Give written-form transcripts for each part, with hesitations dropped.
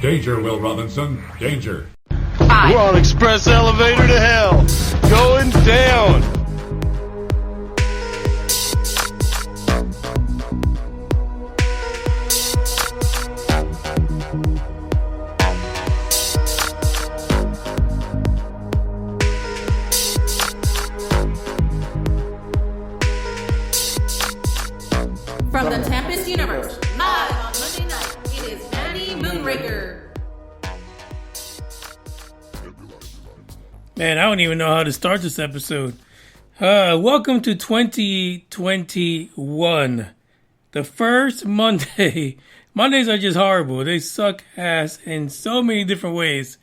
Danger, Will Robinson. Danger. We're on express elevator to hell. Going down. From the Tempest Universe, live on Monday night, it is Manny Moonraker. Man, I don't even know how to start this episode. Welcome to 2021. The first Monday. Mondays are just horrible. They suck ass in so many different ways.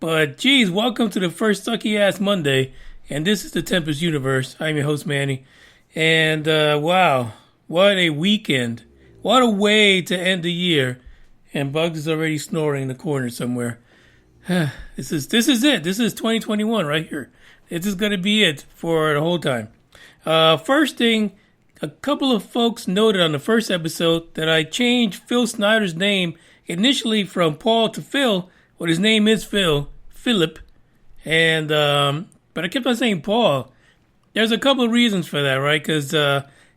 But geez, welcome to the first sucky ass Monday. And this is the Tempest Universe. I'm your host, Manny. And wow, what a weekend. What a way to end the year. And Bugs is already snoring in the corner somewhere. This is it. This is 2021 right here. This is going to be it for the whole time. First thing, a couple of folks noted on the first episode that I changed Phil Snyder's name initially from Paul to Phil. Well, his name is Philip. And, but I kept on saying Paul. There's a couple of reasons for that, right? Because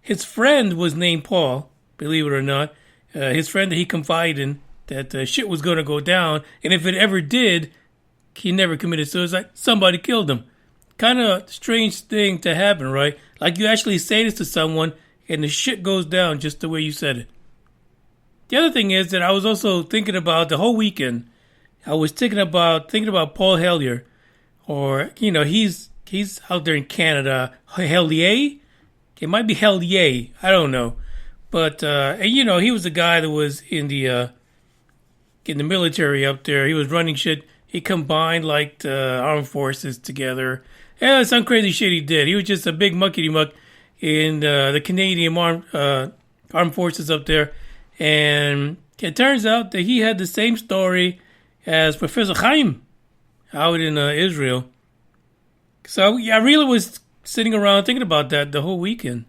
his friend was named Paul, believe it or not. His friend that he confided in that shit was going to go down. And if it ever did, he never committed suicide. Somebody killed him. Kind of strange thing to happen, right? Like you actually say this to someone and the shit goes down just the way you said it. The other thing is that I was also thinking about the whole weekend. I was thinking about Paul Hellyer. Or, you know, he's out there in Canada. Hellyer? It might be Hellyer. I don't know. But, and, you know, he was the guy that was in the military up there. He was running shit. He combined like the armed forces together. Yeah, some crazy shit he did. He was just a big muckety-muck in the Canadian armed forces up there. And it turns out that he had the same story as Professor Chaim out in Israel. So yeah, I really was sitting around thinking about that the whole weekend.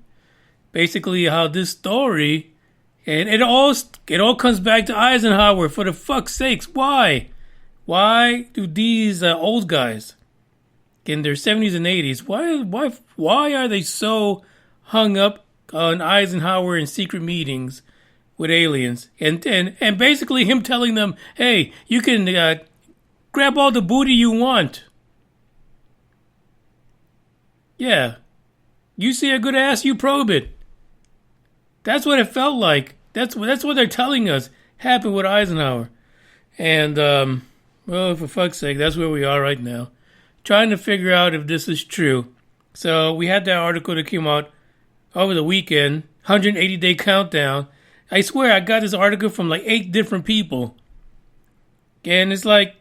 Basically how this story... And it all comes back to Eisenhower, for the fuck's sakes. Why? Why do these old guys in their 70s and 80s, why are they so hung up on Eisenhower in secret meetings with aliens? And basically him telling them, hey, you can grab all the booty you want. Yeah. You see a good ass, you probe it. That's what it felt like. That's what they're telling us happened with Eisenhower. And, well, for fuck's sake, that's where we are right now. Trying to figure out if this is true. So we had that article that came out over the weekend, 180-day countdown. I swear I got this article from like 8 different people. And it's like,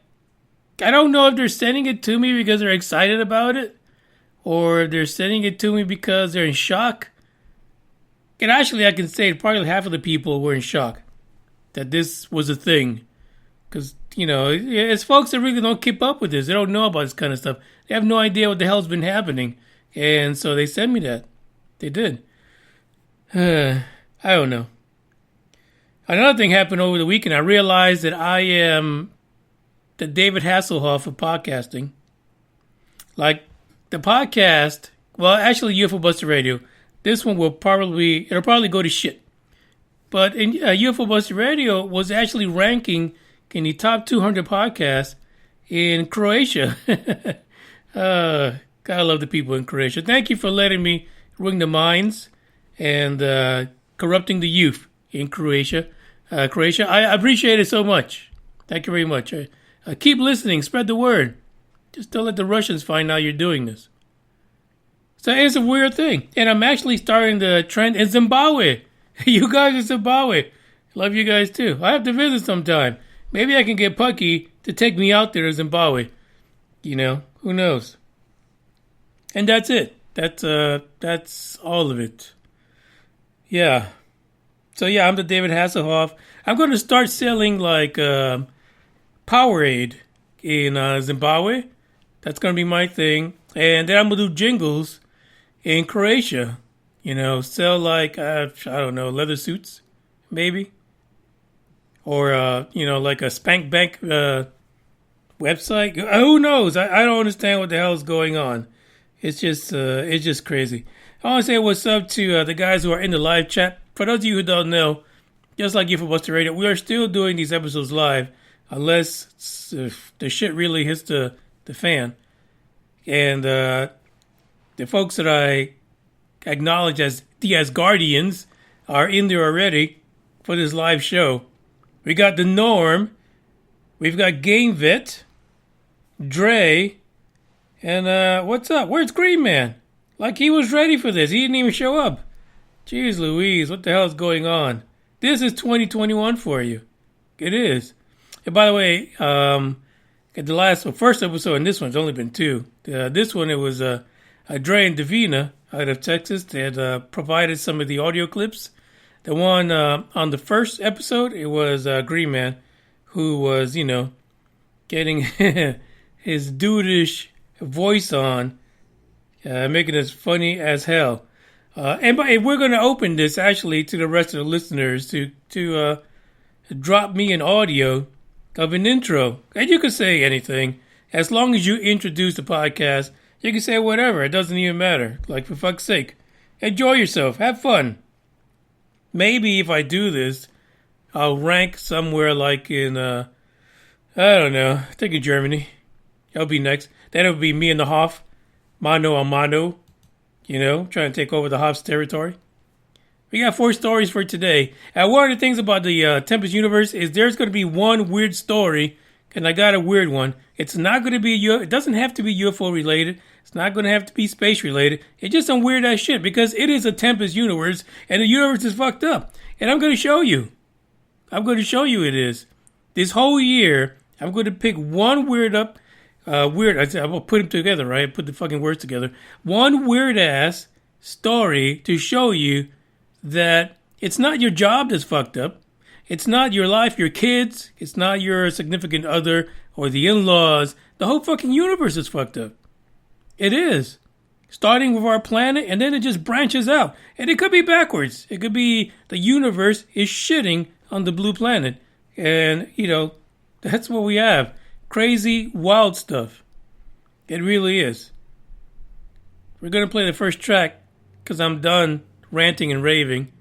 I don't know if they're sending it to me because they're excited about it. Or if they're sending it to me because they're in shock. And actually, I can say probably half of the people were in shock that this was a thing. Because, you know, it's folks that really don't keep up with this. They don't know about this kind of stuff. They have no idea what the hell's been happening. And so they sent me that. They did. I don't know. Another thing happened over the weekend. I realized that I am the David Hasselhoff of podcasting. Like, the podcast, well, actually, UFO Buster Radio. This one it'll probably go to shit. But in UFO Buster Radio was actually ranking in the top 200 podcasts in Croatia. Gotta love the people in Croatia. Thank you for letting me ring the minds and corrupting the youth in Croatia. Croatia, I appreciate it so much. Thank you very much. Keep listening. Spread the word. Just don't let the Russians find out you're doing this. So it's a weird thing. And I'm actually starting the trend in Zimbabwe. You guys in Zimbabwe. Love you guys too. I have to visit sometime. Maybe I can get Pucky to take me out there to Zimbabwe. You know, who knows? And that's it. That's all of it. Yeah. So yeah, I'm the David Hasselhoff. I'm going to start selling like Powerade in Zimbabwe. That's going to be my thing. And then I'm going to do jingles in Croatia. You know, sell like, I don't know, leather suits, maybe. or like a spank bank website. Who knows? I don't understand what the hell is going on. It's just crazy. I want to say what's up to the guys who are in the live chat. For those of you who don't know, just like UFO Buster Radio, we are still doing these episodes live unless the shit really hits the fan. And the folks that I acknowledge as the Asgardians are in there already for this live show. We got the Norm, we've got Game Vet, Dre, and what's up? Where's Green Man? Like he was ready for this. He didn't even show up. Jeez Louise, what the hell is going on? This is 2021 for you. It is. And by the way, at the first episode, and this one's only been two. This one, it was Dre and Davina out of Texas that provided some of the audio clips. The one on the first episode, it was Green Man, who was, getting his dudeish voice on, making us funny as hell. And we're going to open this actually to the rest of the listeners to drop me an audio of an intro. And you can say anything. As long as you introduce the podcast, you can say whatever. It doesn't even matter. Like, for fuck's sake. Enjoy yourself. Have fun. Maybe if I do this, I'll rank somewhere like in, I don't know, I think in Germany. That'll be next. Then it'll be me and the Hoff, mano a mano, trying to take over the Hoff's territory. We got 4 stories for today. And one of the things about the Tempest universe is there's going to be one weird story, and I got a weird one. It's not going to be, it doesn't have to be UFO related. It's not going to have to be space related. It's just some weird ass shit because it is a Tempest universe and the universe is fucked up. And I'm going to show you. It is. This whole year, I'm going to pick one I will put them together, right? Put the fucking words together. One weird ass story to show you that it's not your job that's fucked up. It's not your life, your kids. It's not your significant other or the in-laws. The whole fucking universe is fucked up. It is. Starting with our planet, and then it just branches out. And it could be backwards. It could be the universe is shitting on the blue planet. And, that's what we have. Crazy, wild stuff. It really is. We're going to play the first track because I'm done ranting and raving.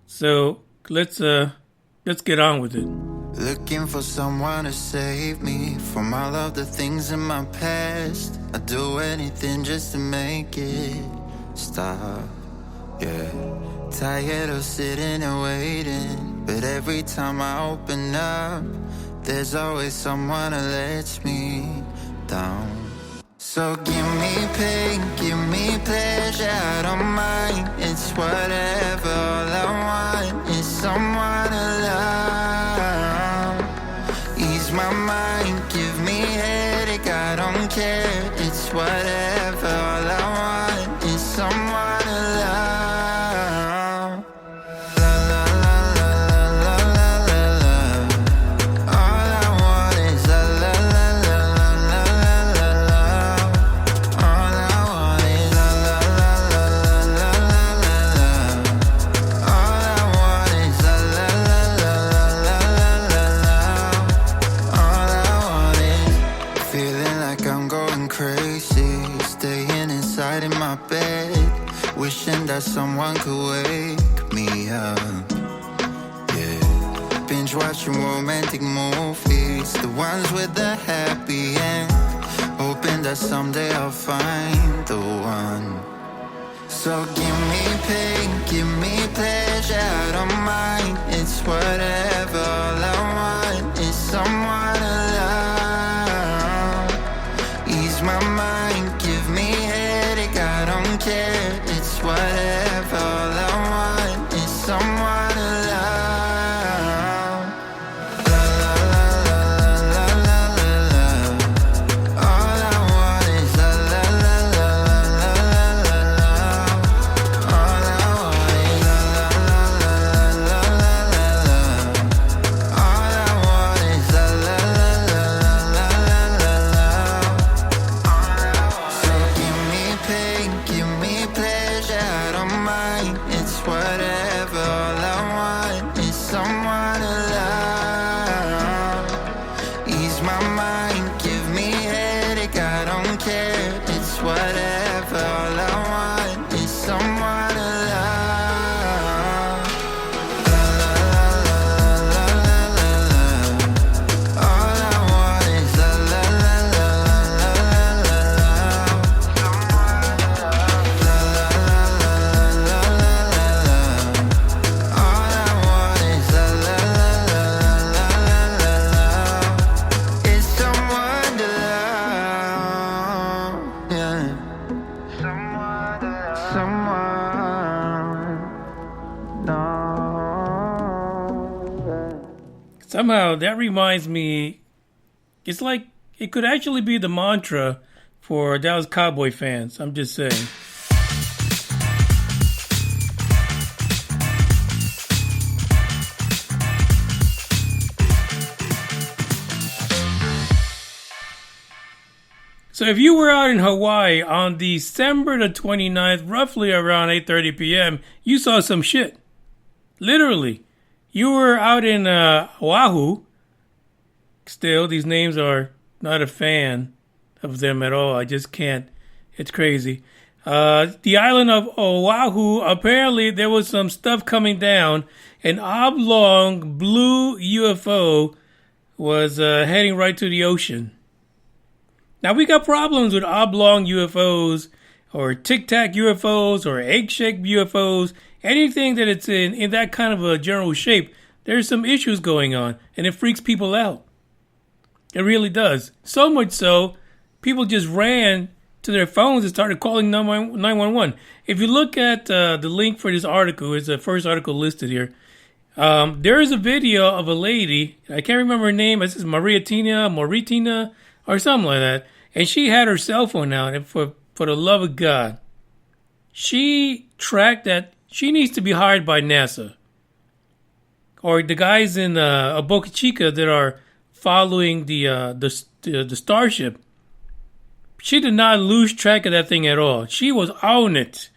So let's get on with it. Looking for someone to save me from all of the things in my past. I'd do anything just to make it stop, yeah. Tired of sitting and waiting, but every time I open up, there's always someone that lets me down. So give me pain, give me pleasure, I don't mind. It's whatever, all I want is someone to love. Ease my mind, give me headache, I don't care. It's whatever, all I want is someone to love. La la la la la la la la. All I want is la la la la la la la la. All I want is la la la la la la la la. All I want is la la la la la la la la. All I want is feeling like I'm going crazy, staying inside in my bed, wishing that someone could wake me up. Yeah, binge watching romantic movies, the ones with the happy end, hoping that someday I'll find the one. So give me pain, give me pleasure, I don't mind. It's whatever, all I want is someone to love. Ease my mind, give me headache, I don't care. It's whatever, all I want is someone to love. La la la la la la la la. All I want is la la la la la la la la. All I want is la la la la la la la la. All I want is la la lose my mind. Give me headache, I don't care. It's whatever, all I want is someone to love. La la la la la la la. All I want is la la la la la la la la. La la la la la la la. All I want is la la la la la la la. It's someone to love, yeah. Someone, no. Somehow that reminds me, it's like it could actually be the mantra for Dallas Cowboy fans. I'm just saying. So if you were out in Hawaii on December the 29th, roughly around 8:30 p.m., you saw some shit. Literally. You were out in Oahu. Still, these names are not a fan of them at all. I just can't. It's crazy. The island of Oahu, apparently there was some stuff coming down. An oblong blue UFO was heading right to the ocean. Now, we got problems with oblong UFOs or tic-tac UFOs or egg-shaped UFOs. Anything that it's in that kind of a general shape, there's some issues going on, and it freaks people out. It really does. So much so, people just ran to their phones and started calling 911. If you look at the link for this article, it's the first article listed here. There is a video of a lady, I can't remember her name, it's Moritina, or something like that. And she had her cell phone out, and for the love of God, she tracked that. She needs to be hired by NASA. Or the guys in Boca Chica that are following the starship. She did not lose track of that thing at all. She was on it.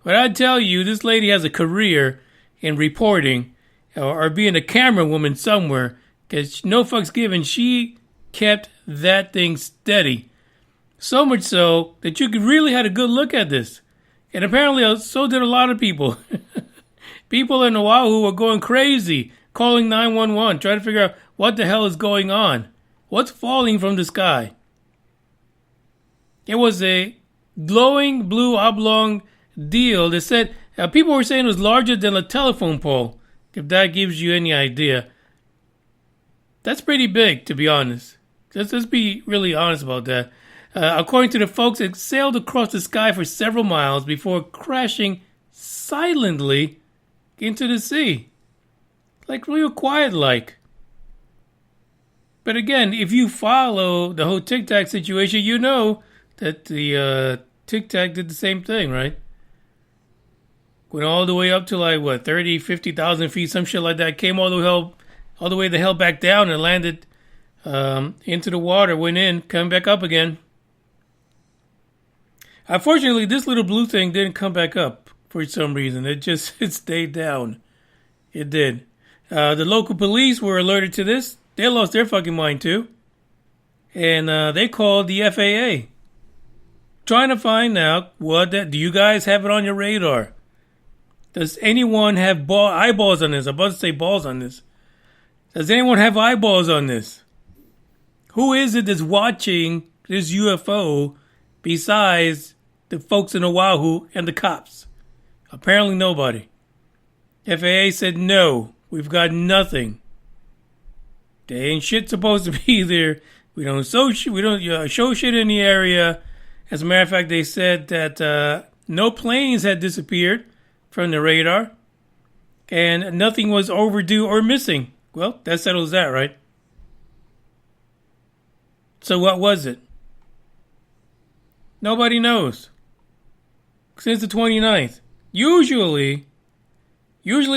But I tell you, this lady has a career in reporting or being a camera woman somewhere. Because no fucks given, she kept that thing steady. So much so that you really had a good look at this. And apparently so did a lot of people. People in Oahu were going crazy, calling 911, trying to figure out what the hell is going on. What's falling from the sky? It was a glowing blue oblong deal that said, people were saying it was larger than a telephone pole, if that gives you any idea. That's pretty big, to be honest. Let's be really honest about that. According to the folks, it sailed across the sky for several miles before crashing silently into the sea. Like real quiet like. But again, if you follow the whole Tic Tac situation, you know that the Tic Tac did the same thing, right? Went all the way up to like, 30, 50,000 feet, some shit like that. Came all the way the hell back down and landed into the water, went in, come back up again. Unfortunately, this little blue thing didn't come back up for some reason. It stayed down. It did. The local police were alerted to this. They lost their fucking mind too. And they called the FAA. Trying to find out do you guys have it on your radar? Does anyone have eyeballs on this? I'm about to say balls on this. Does anyone have eyeballs on this? Who is it that's watching this UFO besides the folks in Oahu and the cops? Apparently nobody. FAA said no, we've got nothing. There ain't shit supposed to be there. We don't show shit in the area. As a matter of fact, they said that no planes had disappeared from the radar and nothing was overdue or missing. Well, that settles that, right? So what was it? Nobody knows. Since the 29th. Usually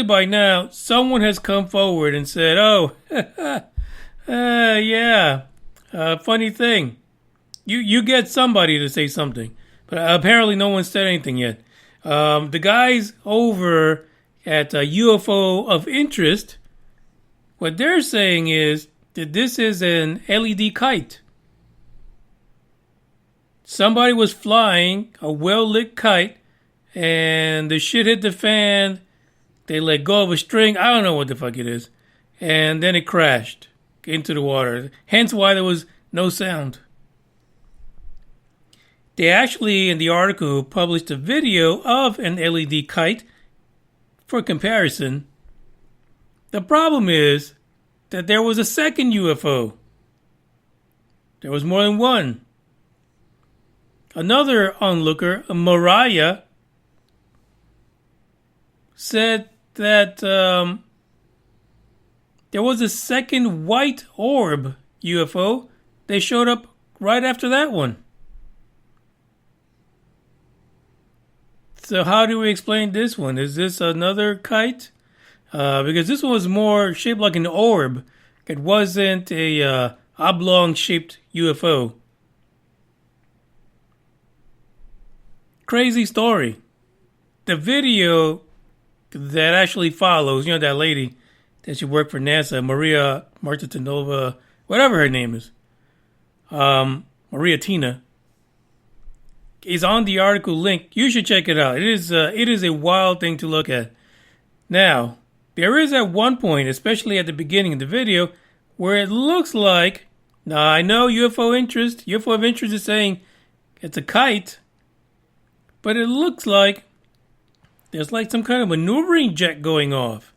by now, someone has come forward and said, oh, yeah, funny thing. You get somebody to say something. But apparently no one said anything yet. The guys over at UFO of Interest, what they're saying is that this is an LED kite. Somebody was flying a well-lit kite, and the shit hit the fan. They let go of a string. I don't know what the fuck it is. And then it crashed into the water. Hence why there was no sound. They actually, in the article, published a video of an LED kite for comparison. The problem is that there was a second UFO. There was more than one. Another onlooker, Mariah, said that there was a second white orb UFO. They showed up right after that one. So how do we explain this one? Is this another kite? Because this one was more shaped like an orb. It wasn't a oblong-shaped UFO. Crazy story. The video that actually follows, you know, that lady that she worked for NASA, Maria Martinova, whatever her name is, Maria Tina, is on the article link. You should check it out. It is a wild thing to look at. Now, there is at one point, especially at the beginning of the video, where it looks like, now I know UFO of interest is saying it's a kite, but it looks like there's like some kind of maneuvering jet going off.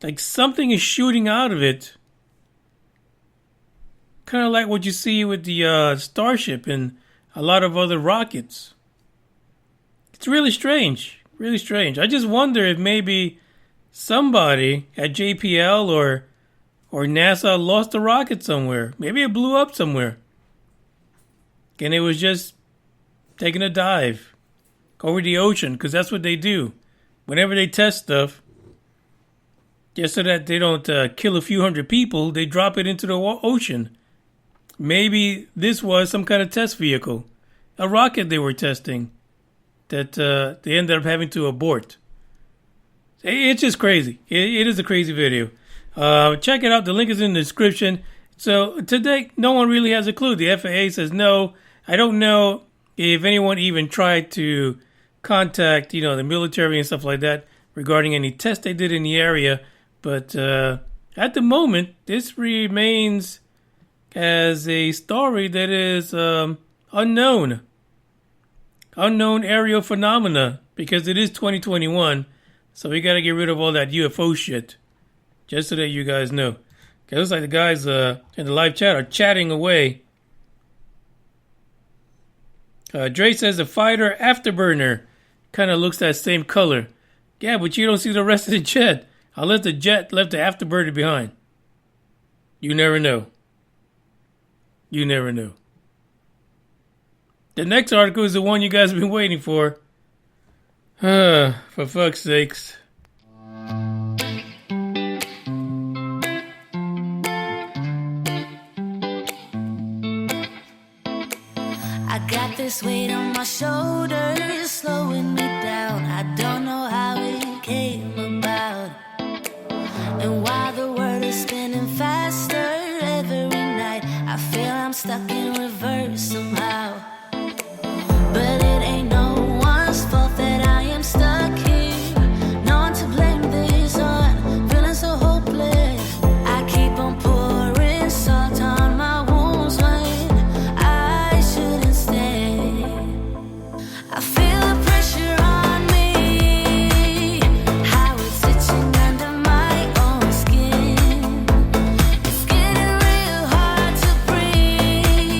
Like something is shooting out of it. Kind of like what you see with the Starship and a lot of other rockets. It's really strange. Really strange. I just wonder if maybe somebody at JPL or NASA lost a rocket somewhere. Maybe it blew up somewhere. And it was just taking a dive over the ocean, because that's what they do. Whenever they test stuff, just so that they don't kill a few hundred people, they drop it into the ocean. Maybe this was some kind of test vehicle, a rocket they were testing that they ended up having to abort. It's just crazy. It is a crazy video. Check it out. The link is in the description. So today, no one really has a clue. The FAA says no. I don't know if anyone even tried to contact, the military and stuff like that regarding any tests they did in the area. But at the moment, this remains as a story that is unknown. Unknown aerial phenomena, because it is 2021. So we got to get rid of all that UFO shit. Just so that you guys know. It looks like the guys in the live chat are chatting away. Dre says the fighter afterburner kind of looks that same color. Yeah, but you don't see the rest of the jet. Unless the jet left the afterburner behind. You never know. You never know. The next article is the one you guys have been waiting for. For fuck's sakes. I got this weight on my shoulders, slowing me down. I don't know how it came about. And while the world is spinning faster every night, I feel I'm stuck in reverse somehow. But it ain't no one's fault that I am stuck here. No one to blame this on, feeling so hopeless. I keep on pouring salt on my wounds when I shouldn't stay. I feel the pressure on me, how it's itching under my own skin. It's getting real hard to breathe.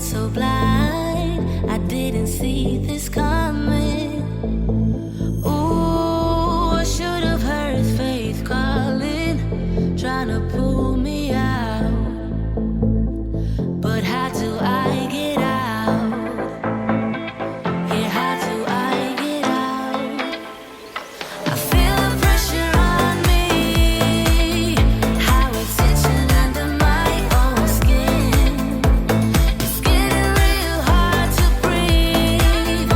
so blind. I didn't see this coming. Ooh, I should have heard faith calling, trying to pull me out. But how do I get out? Yeah, how do I get out? I feel the pressure on me, how it's itching under my own skin. It's getting real hard to breathe. I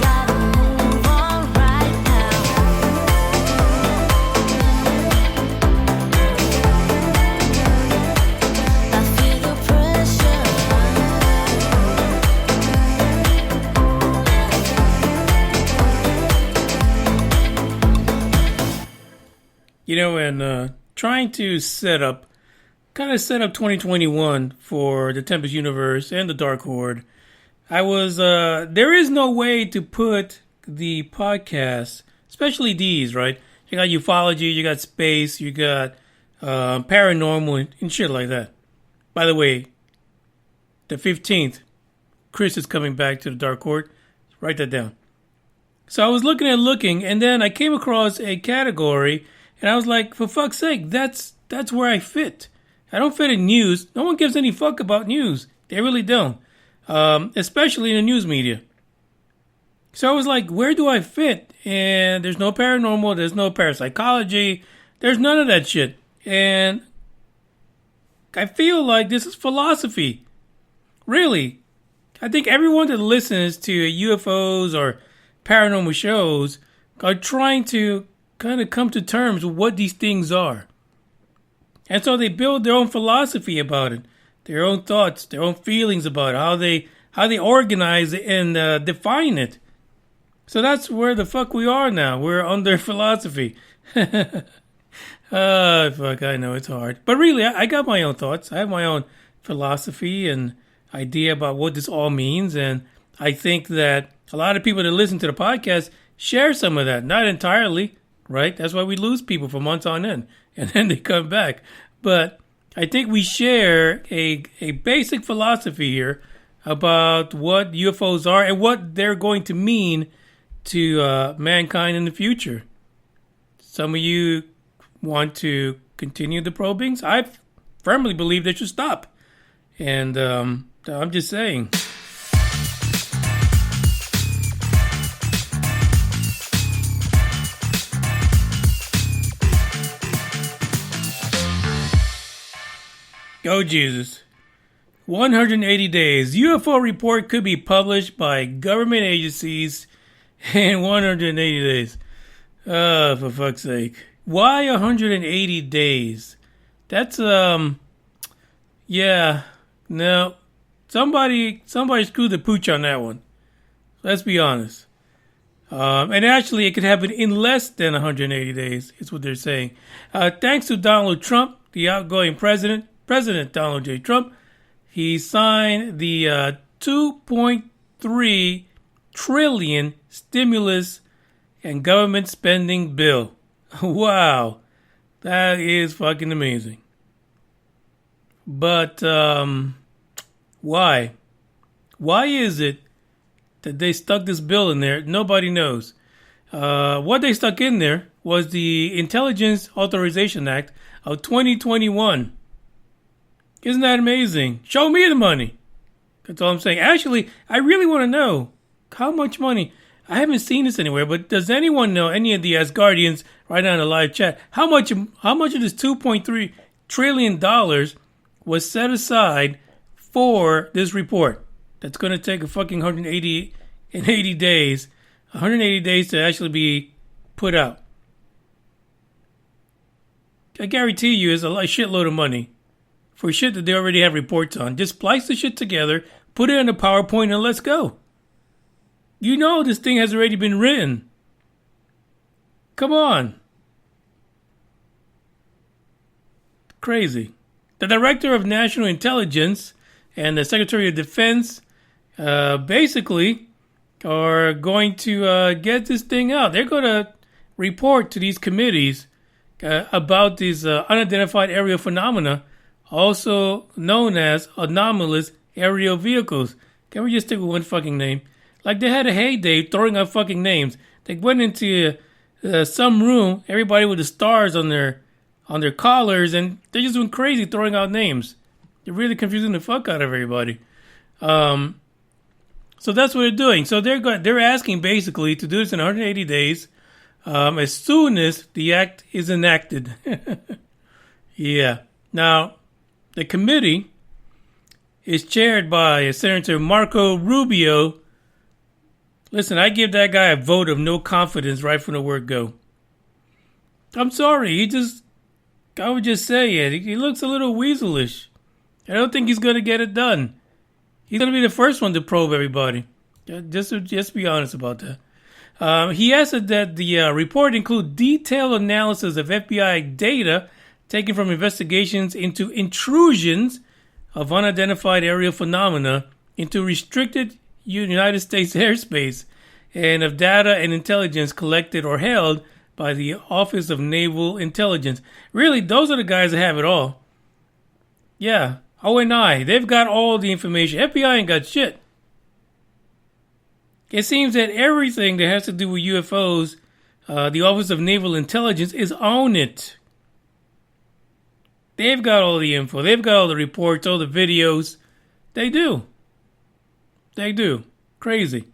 gotta move on right now. I feel the pressure. You know, and trying to set up 2021 for the Tempest Universe and the Dark Horde, I was, there is no way to put the podcast, especially these, right? You got ufology, you got space, you got paranormal and shit like that. By the way, the 15th, Chris is coming back to the Dark Horde. Write that down. So I was looking, and then I came across a category, and I was like, for fuck's sake, that's where I fit. I don't fit in news. No one gives any fuck about news. They really don't. Especially in the news media. So I was like, where do I fit? And there's no paranormal, there's no parapsychology, there's none of that shit. And I feel like this is philosophy. Really. I think everyone that listens to UFOs or paranormal shows are trying to kind of come to terms with what these things are. And so they build their own philosophy about it, their own thoughts, their own feelings about it, how they organize it and define it. So that's where the fuck we are now. We're under philosophy. Fuck, I know it's hard. But really, I got my own thoughts. I have my own philosophy and idea about what this all means. And I think that a lot of people that listen to the podcast share some of that. Not entirely, right? That's why we lose people for months on end. And then they come back. But I think we share a basic philosophy here about what UFOs are and what they're going to mean to mankind in the future. Some of you want to continue the probings. I firmly believe they should stop. And I'm just saying. Go Jesus. 180 days. UFO report could be published by government agencies in 180 days. For fuck's sake. Why 180 days? That's, yeah, no. Somebody screwed the pooch on that one. Let's be honest. And actually, it could happen in less than 180 days, is what they're saying. Thanks to Donald Trump, the outgoing President Donald J. Trump, he signed the $2.3 trillion stimulus and government spending bill. Wow, that is fucking amazing. But why? Why is it that they stuck this bill in there? Nobody knows. What they stuck in there was the Intelligence Authorization Act of 2021. Isn't that amazing? Show me the money. That's all I'm saying. Actually, I really want to know how much money. I haven't seen this anywhere, but does anyone know, any of the Asgardians right now in the live chat, how much of this $2.3 trillion was set aside for this report? That's going to take a fucking 180 days to actually be put out. I guarantee you it's a shitload of money for shit that they already have reports on. Just splice the shit together, put it in a PowerPoint, and let's go. You know this thing has already been written. Come on. Crazy. The Director of National Intelligence and the Secretary of Defense basically are going to get this thing out. They're going to report to these committees about these unidentified aerial phenomena also known as anomalous aerial vehicles. Can we just stick with one fucking name? Like they had a heyday throwing out fucking names. They went into some room, everybody with the stars on their collars, and they're just doing crazy throwing out names. They're really confusing the fuck out of everybody. So that's what they're doing. So they're asking basically to do this in 180 days, as soon as the act is enacted. Yeah. Now, the committee is chaired by Senator Marco Rubio. Listen, I give that guy a vote of no confidence right from the word go. I'm sorry, I would just say it. He looks a little weaselish. I don't think he's going to get it done. He's going to be the first one to probe everybody. Just be honest about that. He asked that the report include detailed analysis of FBI data taken from investigations into intrusions of unidentified aerial phenomena into restricted United States airspace, and of data and intelligence collected or held by the Office of Naval Intelligence. Really, those are the guys that have it all. Yeah, ONI, they've got all the information. FBI ain't got shit. It seems that everything that has to do with UFOs, the Office of Naval Intelligence is on it. They've got all the info. They've got all the reports, all the videos. They do. They do. Crazy.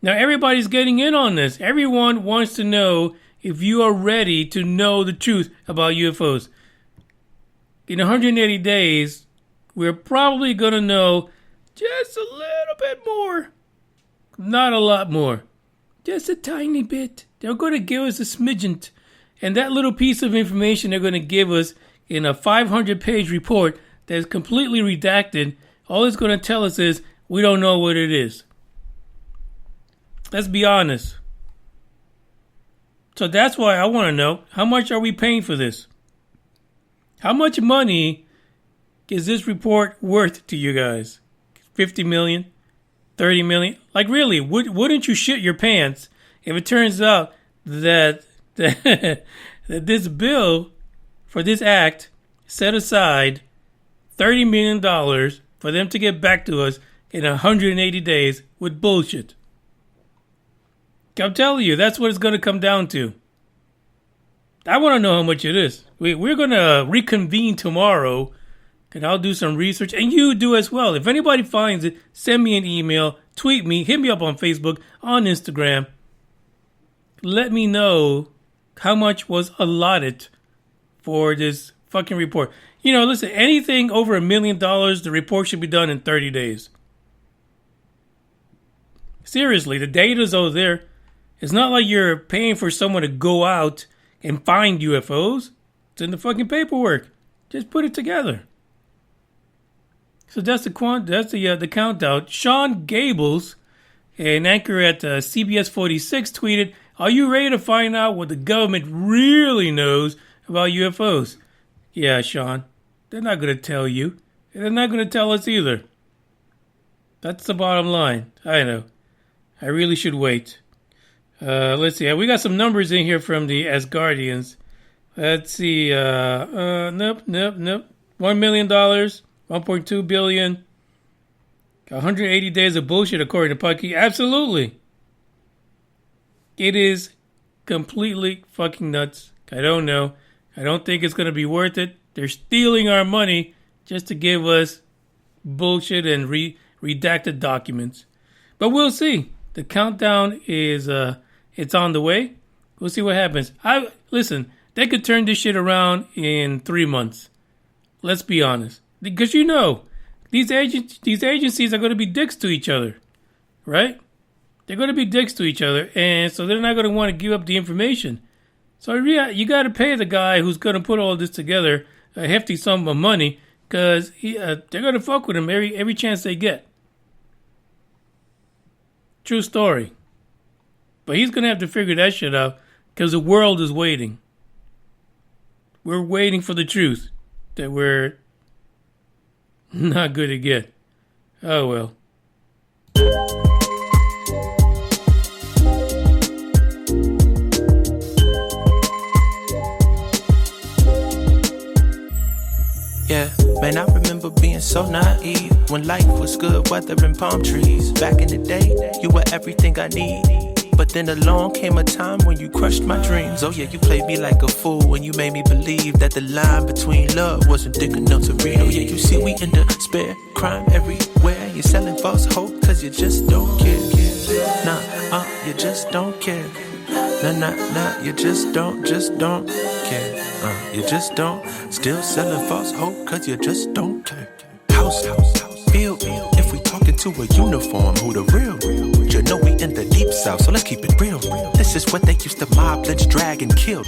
Now everybody's getting in on this. Everyone wants to know if you are ready to know the truth about UFOs. In 180 days, we're probably going to know just a little bit more. Not a lot more. Just a tiny bit. They're going to give us a smidgen. And that little piece of information they're going to give us in a 500-page report that is completely redacted, all it's going to tell us is we don't know what it is. Let's be honest. So that's why I want to know, how much are we paying for this? How much money is this report worth to you guys? 50 million? 30 million? Like really, wouldn't you shit your pants if it turns out that that this bill for this act set aside $30 million for them to get back to us in 180 days with bullshit? I'm telling you, that's what it's going to come down to. I want to know how much it is. We're going to reconvene tomorrow, and I'll do some research, and you do as well. If anybody finds it, send me an email, tweet me, hit me up on Facebook, on Instagram. Let me know how much was allotted for this fucking report. You know, listen, anything over $1 million, the report should be done in 30 days. Seriously, the data's over there. It's not like you're paying for someone to go out and find UFOs. It's in the fucking paperwork. Just put it together. So that's the countdown. Sean Gables, an anchor at CBS 46, tweeted, "Are you ready to find out what the government really knows about UFOs?" Yeah, Sean. They're not going to tell you. And they're not going to tell us either. That's the bottom line. I know. I really should wait. Let's see. We got some numbers in here from the Asgardians. Let's see. Nope. $1 million. $1.2 billion. 180 days of bullshit, according to Pucky. Absolutely. It is completely fucking nuts. I don't know. I don't think it's going to be worth it. They're stealing our money just to give us bullshit and redacted documents. But we'll see. The countdown is it's on the way. We'll see what happens. Listen, they could turn this shit around in 3 months. Let's be honest. Because you know, these agencies are going to be dicks to each other. Right? They're going to be dicks to each other. And so they're not going to want to give up the information. So yeah, you got to pay the guy who's going to put all this together a hefty sum of money. Because they're going to fuck with him every chance they get. True story. But he's going to have to figure that shit out because the world is waiting. We're waiting for the truth that we're not good to get. Oh well. Yeah, man, I remember being so naive when life was good, weather and palm trees. Back in the day, you were everything I need. But then along came a time when you crushed my dreams. Oh yeah, you played me like a fool when you made me believe that the line between love wasn't thick enough to read. Oh yeah, you see we in despair, crime everywhere. You're selling false hope cause you just don't care. Nah, you just don't care. Nah, you just don't care. You just don't. Still selling false hope cause you just don't care. House, feel. If we talking to a uniform, who the real? You know we in the deep south, so let's keep it real. This is what they used to mob, lynch, drag, and kill.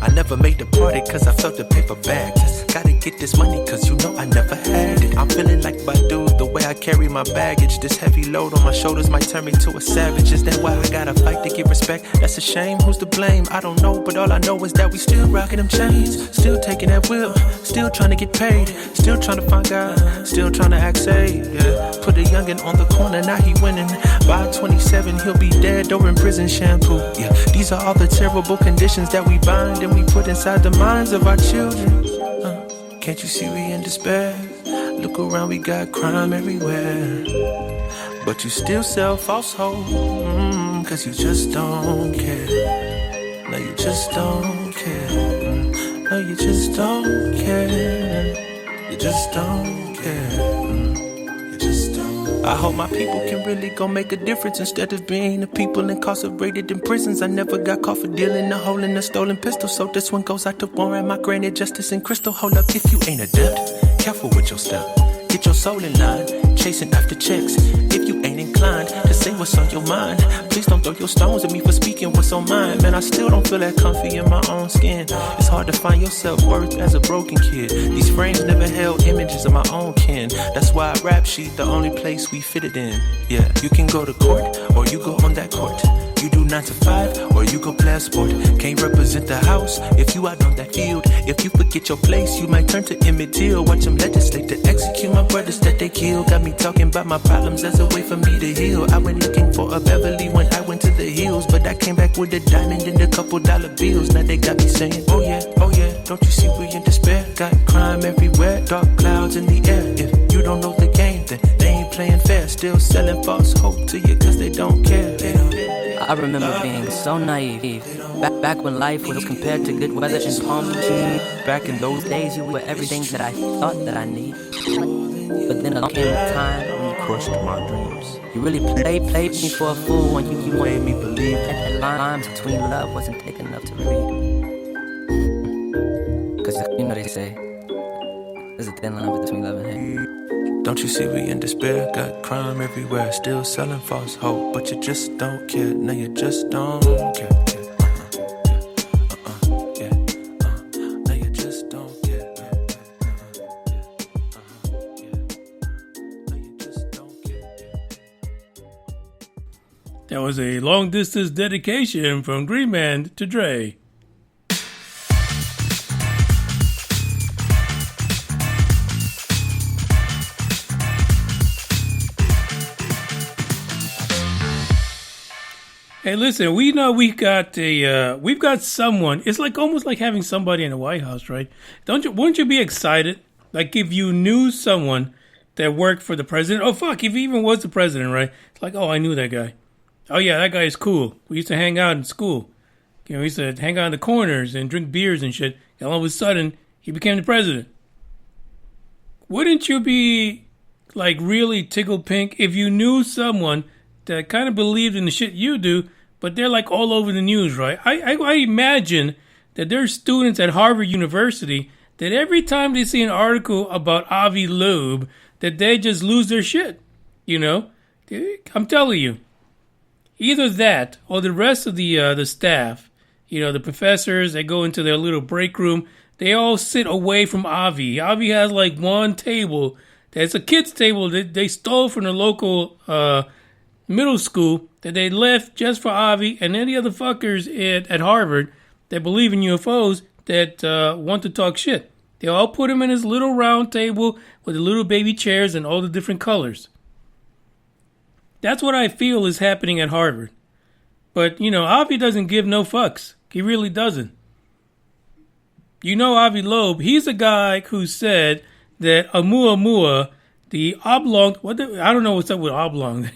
I never made the party cause I felt the paper bags. Gotta get this money cause you know I never had it. I'm feeling like Badu, the way I carry my baggage. This heavy load on my shoulders might turn me to a savage. Is that why I gotta fight to get respect? That's a shame, who's to blame? I don't know, but all I know is that we still rocking them chains. Still taking that wheel, still trying to get paid. Still trying to find God, still trying to act safe. Yeah. Put a youngin' on the corner, now he winning. By 27, he'll be dead or in prison shampoo. Yeah, these are all the terrible conditions that we bind and we put inside the minds of our children. Can't you see we in despair? Look around, we got crime everywhere. But you still sell false hope, cause you just don't care. No, you just don't care. No, you just don't care. You just don't care. You just don't. I hope my people can really go make a difference instead of being the people incarcerated in prisons. I never got caught for dealing a hole in a stolen pistol, so this one goes out to Warren, my granted justice and crystal. Hold up, if you ain't adept, careful with your step. Get your soul in line, chasing after checks. If you ain't inclined to say what's on your mind, please don't throw your stones at me for speaking what's on mine. Man, I still don't feel that comfy in my own skin. It's hard to find your self-worth as a broken kid. These frames never held images of my own kin. That's why rap sheet the only place we fit it in. Yeah, you can go to court or you go on that court. You do 9 to 5 or you go play a sport. Can't represent the house if you out on that field. If you forget your place, you might turn to Emmett Till. Watch them legislate to execute my brothers that they kill. Got me talking about my problems as a way for me to heal. I went looking for a Beverly when I went to the hills, but I came back with a diamond and a couple dollar bills. Now they got me saying, oh yeah, don't you see we in despair? Got crime everywhere, dark clouds in the air. If you don't know the game, then they ain't playing fair. Still selling false hope to you cause they don't care. I remember being so naive. Back when life was compared to good weather and palm trees. Back in those days, you were everything that I thought that I need. But then along came a time when you crushed my dreams. You really played me for a fool when you made me believe that the lines between love wasn't thick enough to read. Cause you know they say, there's a thin line between love and hate. Don't you see we in despair? Got crime everywhere, still selling false hope, but you just don't care. No, you just don't care. No, you just don't care. No, you just don't care. That was a long distance dedication from Green Man to Dre. Hey, listen, we know we've got someone. It's like almost like having somebody in the White House, right? Wouldn't you be excited? Like if you knew someone that worked for the president. Oh, fuck, if he even was the president, right? It's like, oh, I knew that guy. Oh, yeah, that guy is cool. We used to hang out in school. You know, we used to hang out in the corners and drink beers and shit. And all of a sudden, he became the president. Wouldn't you be, like, really tickled pink if you knew someone that kind of believed in the shit you do, but they're like all over the news, right? I imagine that there's students at Harvard University that every time they see an article about Avi Loeb, that they just lose their shit, you know? I'm telling you. Either that or the rest of the staff, you know, the professors, they go into their little break room, they all sit away from Avi. Avi has like one table, that's a kid's table that they stole from the local middle school that they left just for Avi and any other fuckers at Harvard that believe in UFOs that want to talk shit. They all put him in his little round table with the little baby chairs and all the different colors. That's what I feel is happening at Harvard. But, you know, Avi doesn't give no fucks. He really doesn't. You know Avi Loeb, he's a guy who said that Oumuamua, the oblong, I don't know what's up with oblong.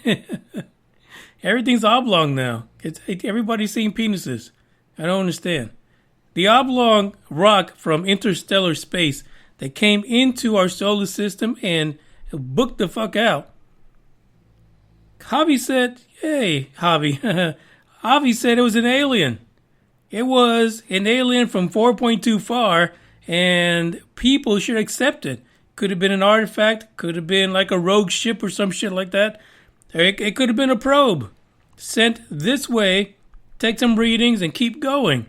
Everything's oblong now. Everybody's seeing penises. I don't understand. The oblong rock from interstellar space that came into our solar system and booked the fuck out. Javi said, hey, Javi. Javi said it was an alien. It was an alien from 4.2 far, and people should accept it. Could have been an artifact. Could have been like a rogue ship or some shit like that. It could have been a probe sent this way, take some readings, and keep going.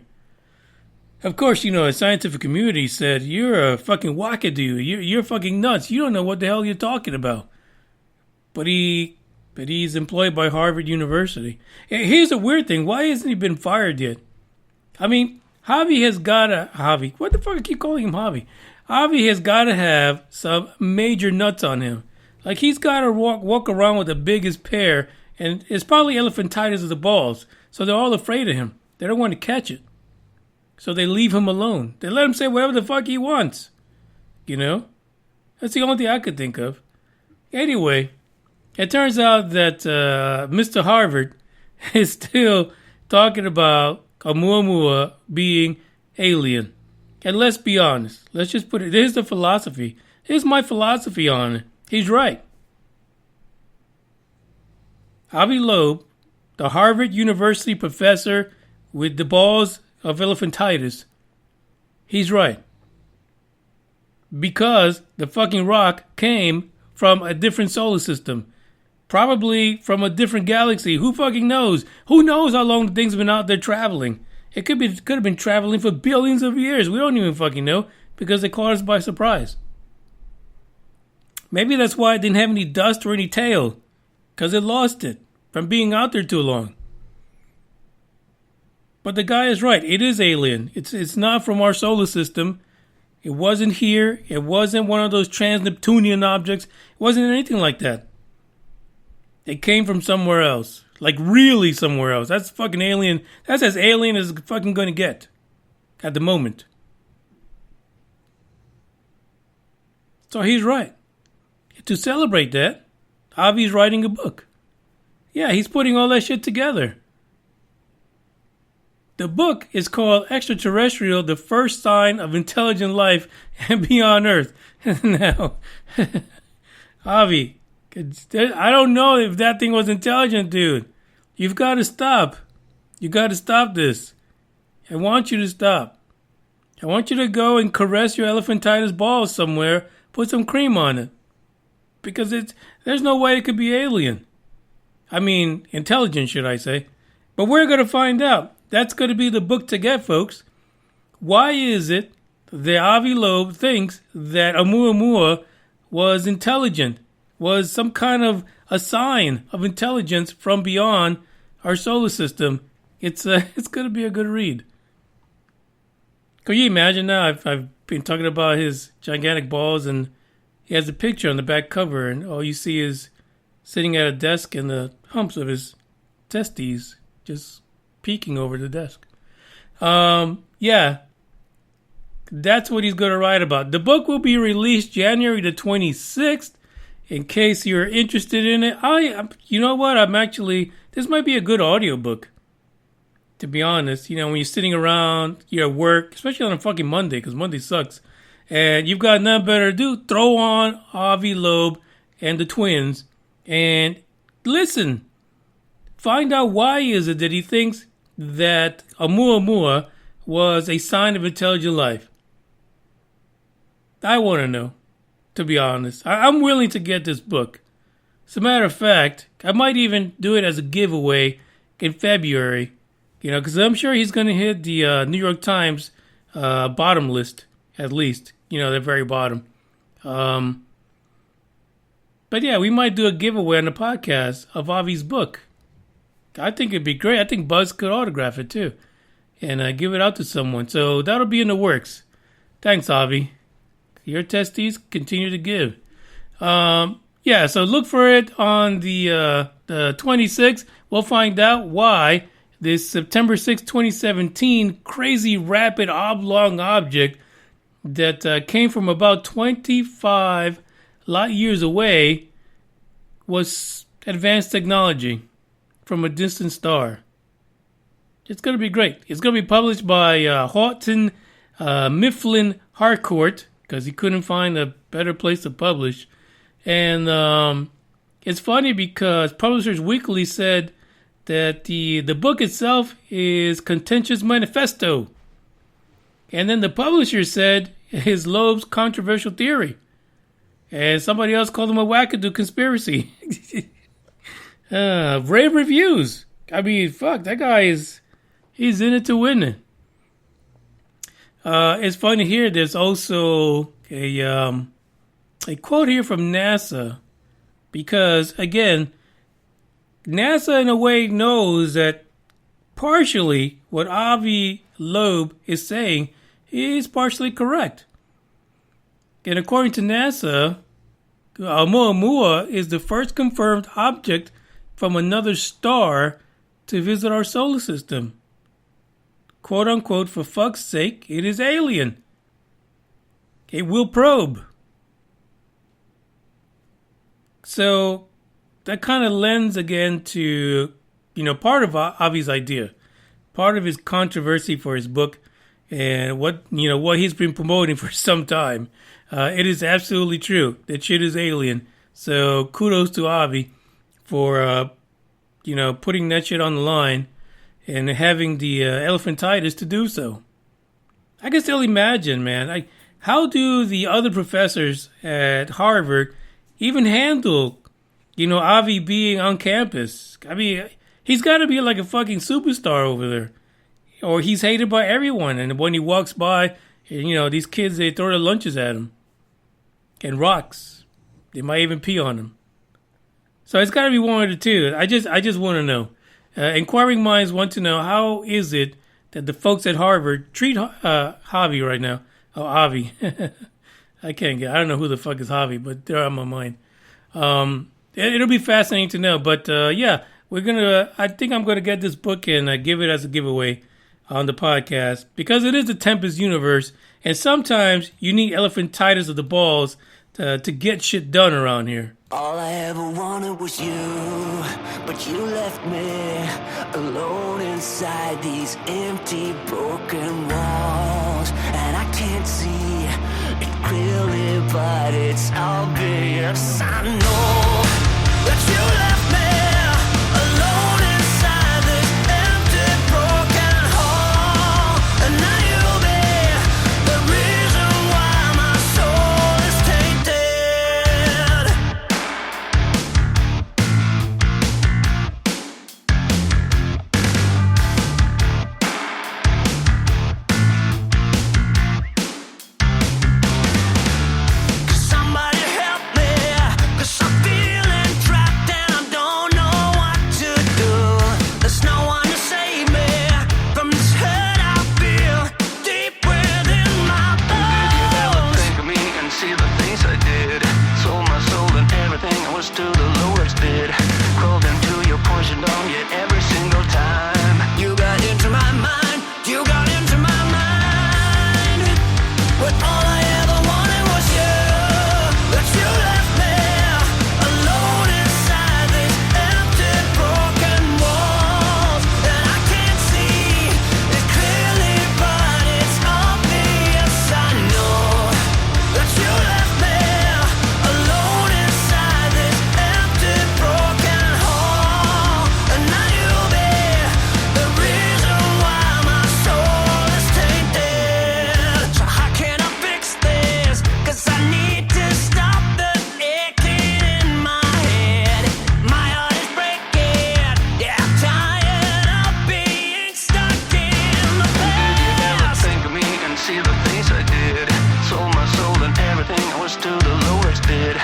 Of course, the scientific community said, you're a fucking wackadoo. You're fucking nuts. You don't know what the hell you're talking about. But he's employed by Harvard University. Here's the weird thing. Why hasn't he been fired yet? I mean, Javi has got to... Javi. What the fuck I keep calling him Javi? Javi has got to have some major nuts on him. Like, he's got to walk around with the biggest pair, and it's probably elephantitis of the balls. So they're all afraid of him. They don't want to catch it. So they leave him alone. They let him say whatever the fuck he wants. That's the only thing I could think of. Anyway, it turns out that Mr. Harvard is still talking about Oumuamua being alien. And let's be honest. Let's just put it. Here's the philosophy. Here's my philosophy on it. He's right. Avi Loeb, the Harvard University professor with the balls of elephantitis, he's right. Because the fucking rock came from a different solar system. Probably from a different galaxy. Who fucking knows? Who knows how long the thing's been out there traveling? It could have been traveling for billions of years. We don't even fucking know because they caught us by surprise. Maybe that's why it didn't have any dust or any tail. Because it lost it from being out there too long. But the guy is right. It is alien. It's not from our solar system. It wasn't here. It wasn't one of those trans-Neptunian objects. It wasn't anything like that. It came from somewhere else. Like really somewhere else. That's fucking alien. That's as alien as it's fucking going to get. At the moment. So he's right. To celebrate that, Avi's writing a book. Yeah, he's putting all that shit together. The book is called Extraterrestrial, the First Sign of Intelligent Life and Beyond Earth. Now, Avi, I don't know if that thing was intelligent, dude. You've got to stop. You got to stop this. I want you to stop. I want you to go and caress your elephantitis balls somewhere. Put some cream on it. Because there's no way it could be alien. I mean, intelligent, should I say. But we're going to find out. That's going to be the book to get, folks. Why is it that Avi Loeb thinks that Oumuamua was intelligent? Was some kind of a sign of intelligence from beyond our solar system? It's going to be a good read. Can you imagine now? I've been talking about his gigantic balls, and he has a picture on the back cover, and all you see is sitting at a desk and the humps of his testes just peeking over the desk. Yeah, that's what he's going to write about. The book will be released January the 26th. In case you're interested in it, you know what? This might be a good audiobook. To be honest, when you're sitting around, you're at work, especially on a fucking Monday, because Monday sucks, and you've got nothing better to do, throw on Avi Loeb and the twins, and listen. Find out why is it that he thinks that Oumuamua was a sign of intelligent life. I want to know, to be honest. I'm willing to get this book. As a matter of fact, I might even do it as a giveaway in February, because I'm sure he's going to hit the New York Times bottom list, at least, the very bottom. But yeah, we might do a giveaway on the podcast of Avi's book. I think it'd be great. I think Buzz could autograph it too and give it out to someone. So that'll be in the works. Thanks, Avi. Your testes continue to give. Yeah, so look for it on the 26th. We'll find out why this September 6, 2017 crazy rapid oblong object that came from about 25 light years away was advanced technology from a distant star. It's going to be great. It's going to be published by Houghton Mifflin Harcourt, because he couldn't find a better place to publish. And it's funny because Publishers Weekly said that the book itself is contentious manifesto. And then the publisher said his Loeb's controversial theory. And somebody else called him a wackadoo conspiracy. Rave reviews. I mean, fuck, that guy he's in it to win it. It's funny here, there's also a quote here from NASA. Because, again, NASA in a way knows that partially what Avi Loeb is saying is partially correct. And according to NASA, Oumuamua is the first confirmed object from another star to visit our solar system. Quote unquote, for fuck's sake, it is alien. It will probe. So that kind of lends again to, part of Avi's idea, part of his controversy for his book, and what he's been promoting for some time. It is absolutely true that shit is alien. So kudos to Avi for putting that shit on the line and having the elephantitis to do so. I can still imagine, man. How do the other professors at Harvard even handle, Avi being on campus? I mean, he's got to be like a fucking superstar over there. Or he's hated by everyone. And when he walks by, these kids, they throw their lunches at him. And rocks. They might even pee on him. So it's got to be one of the two. I just want to know. Inquiring minds want to know, how is it that the folks at Harvard treat Javi right now? Oh, Avi. I don't know who the fuck is Javi, but they're on my mind. It'll be fascinating to know. But yeah, I think I'm going to get this book and give it as a giveaway on the podcast, because it is the Tempest universe, and sometimes you need elephantitis of the balls to get shit done around here. All I ever wanted was you, but you left me alone inside these empty, broken walls. And I can't see it clearly, but it's obvious. I know that you left me alone inside this empty, broken hall. And now you'll be the reason why my soul is tainted. Somebody help me, 'cause I'm feeling trapped and I don't know what to do. There's no one to save me from this hurt I feel deep within my bones. Did you ever think of me and see the things I did? Sold my soul and everything, I was to the lowest bid. Crawled into your poison dome, yet every single time you got into my mind, you got into my mind. But all I ever wanted was you, but you left me alone inside these empty, broken walls. And I can't see it clearly, but it's obvious. I know that you left me alone inside this empty, broken hall. And now you'll be the reason why my soul is tainted. So how can I fix this? 'Cause I need to stop the aching in my head. My heart is breaking. Yeah, I'm tired of being stuck in the past. Did you ever think of me and see the things I did? Sold my soul and everything, I was to the lowest bid.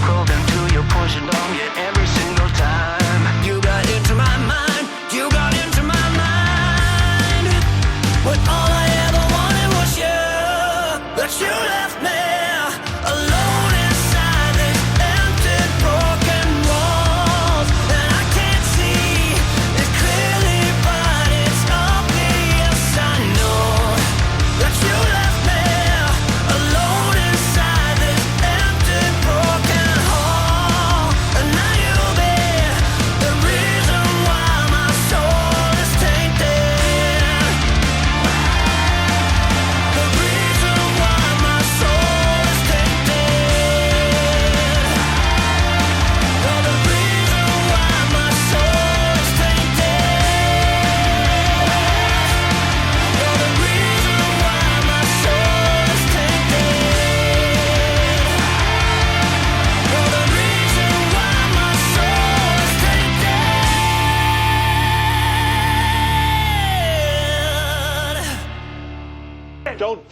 Crawled into your poison dome, yet every single time you got into my mind, you got into my mind. But all I ever wanted was you, but you left me alone inside these empty, broken walls. And I can't see it clearly, but it's obvious. I know that you left me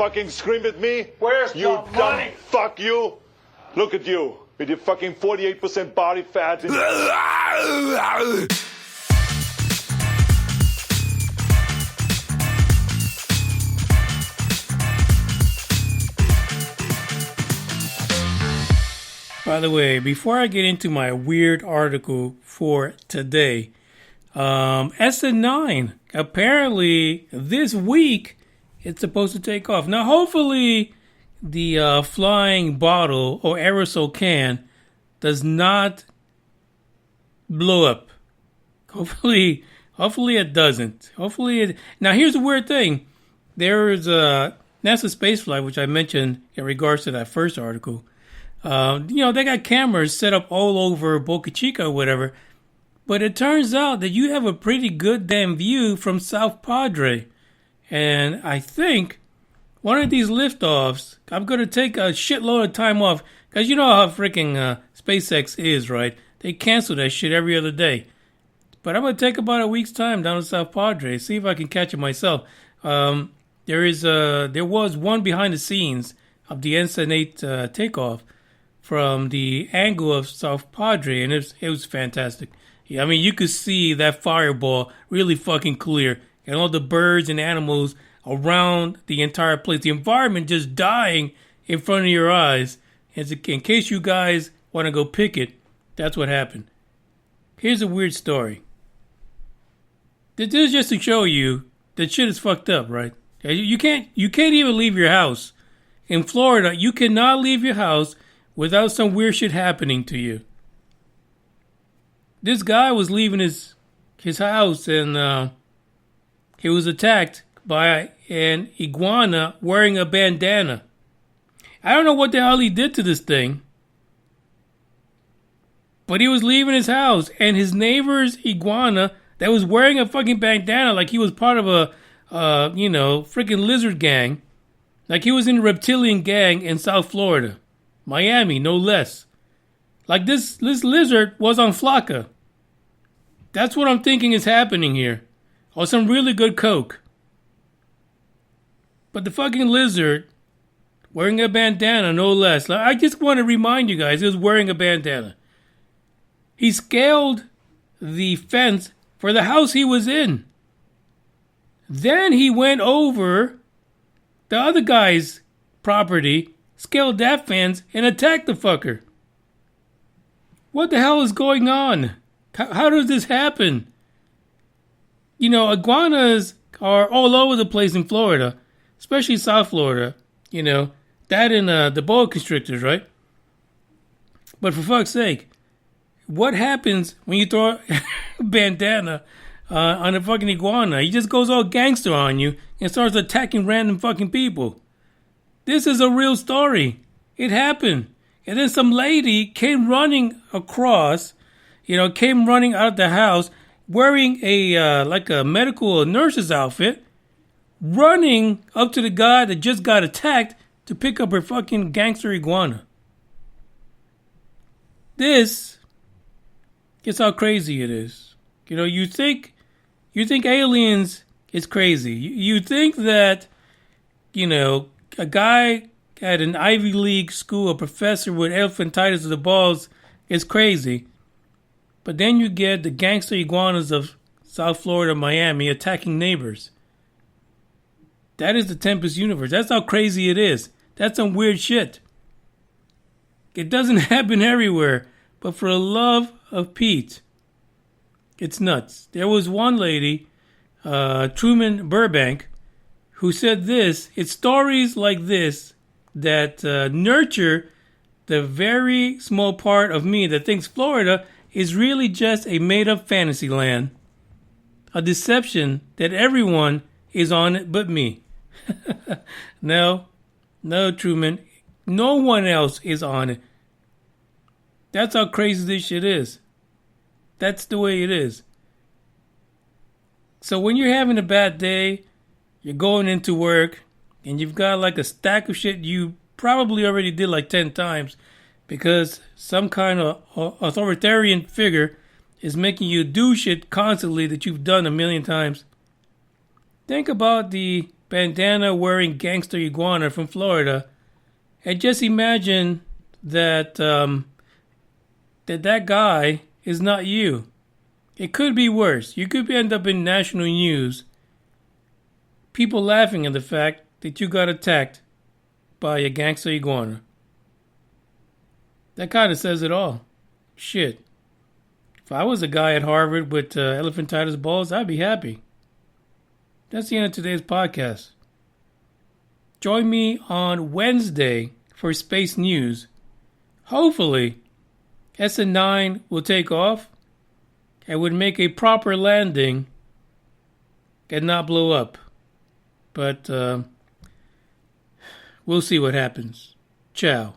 fucking scream at me? Where's you the money? Fuck you. Look at you with your fucking 48% body fat. By the way, before I get into my weird article for today, SN9, apparently this week it's supposed to take off. Now, hopefully the flying bottle or aerosol can does not blow up. Hopefully it doesn't. Now, here's the weird thing. There is a NASA spaceflight, which I mentioned in regards to that first article. They got cameras set up all over Boca Chica or whatever. But it turns out that you have a pretty good damn view from South Padre. And I think one of these liftoffs, I'm going to take a shitload of time off. Because you know how freaking SpaceX is, right? They cancel that shit every other day. But I'm going to take about a week's time down to South Padre. See if I can catch it myself. There was one behind the scenes of the Ensign 8 takeoff from the angle of South Padre, and it was fantastic. Yeah, I mean, you could see that fireball really fucking clear, and all the birds and animals around the entire place. The environment just dying in front of your eyes. In case you guys want to go pick it, that's what happened. Here's a weird story. This is just to show you that shit is fucked up, right? You can't even leave your house. In Florida, you cannot leave your house without some weird shit happening to you. This guy was leaving his house and he was attacked by an iguana wearing a bandana. I don't know what the hell he did to this thing, but he was leaving his house and his neighbor's iguana that was wearing a fucking bandana like he was part of a freaking lizard gang, like he was in a reptilian gang in South Florida. Miami, no less. Like this lizard was on Flocka. That's what I'm thinking is happening here. Or some really good coke. But the fucking lizard, wearing a bandana, no less. I just want to remind you guys, he was wearing a bandana. He scaled the fence for the house he was in. Then he went over the other guy's property, scaled that fence, and attacked the fucker. What the hell is going on? How does this happen? You know, iguanas are all over the place in Florida, especially South Florida. You know, that and the boa constrictors, right? But for fuck's sake, what happens when you throw a bandana on a fucking iguana? He just goes all gangster on you and starts attacking random fucking people. This is a real story. It happened. And then some lady came running across, came running out of the house wearing a medical nurse's outfit, running up to the guy that just got attacked to pick up her fucking gangster iguana. This is how crazy it is. You think aliens is crazy. You think that, a guy at an Ivy League school, a professor with elephantitis of the balls, is crazy. But then you get the gangster iguanas of South Florida, Miami, attacking neighbors. That is the Tempest universe. That's how crazy it is. That's some weird shit. It doesn't happen everywhere, but for the love of Pete, it's nuts. There was one lady, Truman Burbank, who said this: it's stories like this that nurture the very small part of me that thinks Florida is really just a made-up fantasy land. A deception that everyone is on it but me. No, Truman. No one else is on it. That's how crazy this shit is. That's the way it is. So when you're having a bad day, you're going into work, and you've got like a stack of shit you probably already did like 10 times because some kind of authoritarian figure is making you do shit constantly that you've done a million times. Think about the bandana wearing gangster Iguana from Florida, and just imagine that that guy is not you. It could be worse. You could end up in national news, people laughing at the fact that you got attacked by a gangster Iguana. That kind of says it all. Shit. If I was a guy at Harvard with elephantitis balls, I'd be happy. That's the end of today's podcast. Join me on Wednesday for Space News. Hopefully, SN9 will take off and would make a proper landing and not blow up. But we'll see what happens. Ciao.